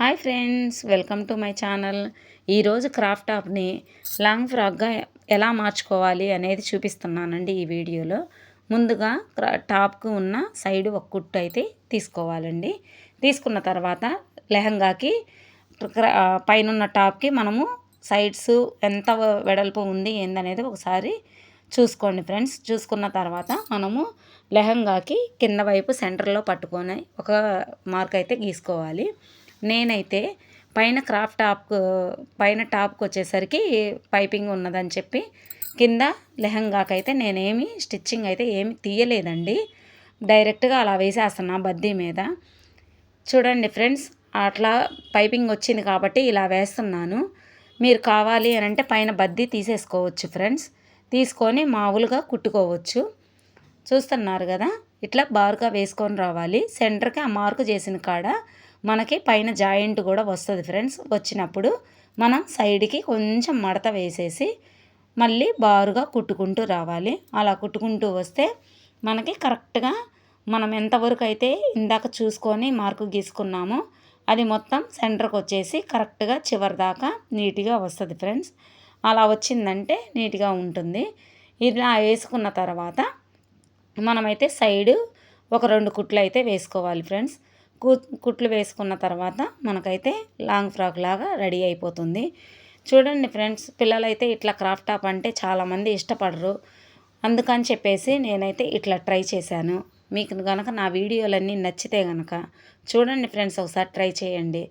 Hi friends, welcome to my channel. ఈరోజు craft టాప్ని long ఫ్రాక్గా ఎలా మార్చుకోవాలి అనేది చూపిస్తున్నానండి ఈ వీడియోలో. ముందుగా టాప్కు ఉన్న సైడ్ ఒక కుట్టు అయితే తీసుకోవాలండి. తీసుకున్న తర్వాత లెహంగాకి పైన టాప్కి మనము సైడ్స్ ఎంత వెడల్పు ఉంది ఏందనేది ఒకసారి చూసుకోండి ఫ్రెండ్స్. చూసుకున్న తర్వాత మనము లెహంగాకి కింద వైపు సెంటర్లో పట్టుకొని ఒక మార్క్ అయితే గీసుకోవాలి. నేనైతే పైన టాప్కి వచ్చేసరికి పైపింగ్ ఉన్నదని చెప్పి కింద లెహంగాకైతే నేనేమి స్టిచ్చింగ్ అయితే ఏమి తీయలేదండి. డైరెక్ట్గా అలా వేసేస్తున్నా బద్దీ మీద. చూడండి ఫ్రెండ్స్, అట్లా పైపింగ్ వచ్చింది కాబట్టి ఇలా వేస్తున్నాను. మీరు కావాలి అని అంటే పైన బద్దీ తీసేసుకోవచ్చు ఫ్రెండ్స్. తీసుకొని మామూలుగా కుట్టుకోవచ్చు. చూస్తున్నారు కదా, ఇట్లా బారుగా వేసుకొని రావాలి. సెంటర్కి ఆ మార్కు చేసిన కాడ మనకి పైన జాయింట్ కూడా వస్తుంది ఫ్రెండ్స్. వచ్చినప్పుడు మనం సైడ్కి కొంచెం మడత వేసేసి మళ్ళీ బారుగా కుట్టుకుంటూ రావాలి. అలా కుట్టుకుంటూ వస్తే మనకి కరెక్ట్గా మనం ఎంతవరకు అయితే ఇందాక చూసుకొని మార్కు గీసుకున్నామో అది మొత్తం సెంటర్కి వచ్చేసి కరెక్ట్గా చివరి దాకా నీట్గా వస్తుంది ఫ్రెండ్స్. అలా వచ్చిందంటే నీట్గా ఉంటుంది. ఇలా వేసుకున్న తర్వాత మనమైతే సైడు ఒక 2 కుట్లు అయితే వేసుకోవాలి ఫ్రెండ్స్. కుట్లు వేసుకున్న తర్వాత మనకైతే లాంగ్ ఫ్రాక్ లాగా రెడీ అయిపోతుంది. చూడండి ఫ్రెండ్స్, పిల్లలైతే ఇట్లా క్రాఫ్ట్ టాప్ అంటే చాలామంది ఇష్టపడరు. అందుకని చెప్పేసి నేనైతే ఇట్లా ట్రై చేశాను. మీకు కనుక నా వీడియోలన్నీ నచ్చితే కనుక చూడండి ఫ్రెండ్స్, ఒకసారి ట్రై చేయండి.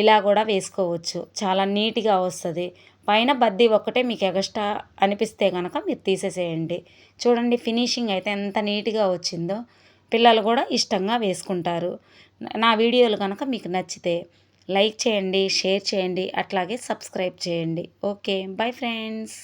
ఇలా కూడా వేసుకోవచ్చు, చాలా నీట్గా వస్తుంది. పైన బద్దీ ఒక్కటే మీకు ఎగస్ట్రా అనిపిస్తే కనుక మీరు తీసేసేయండి. చూడండి ఫినిషింగ్ అయితే ఎంత నీట్గా వచ్చిందో. పిల్లలు కూడా ఇష్టంగా వేసుకుంటారు. నా వీడియోలు కనుక మీకు నచ్చితే లైక్ చేయండి, షేర్ చేయండి, అట్లాగే సబ్స్క్రైబ్ చేయండి. Okay, bye friends.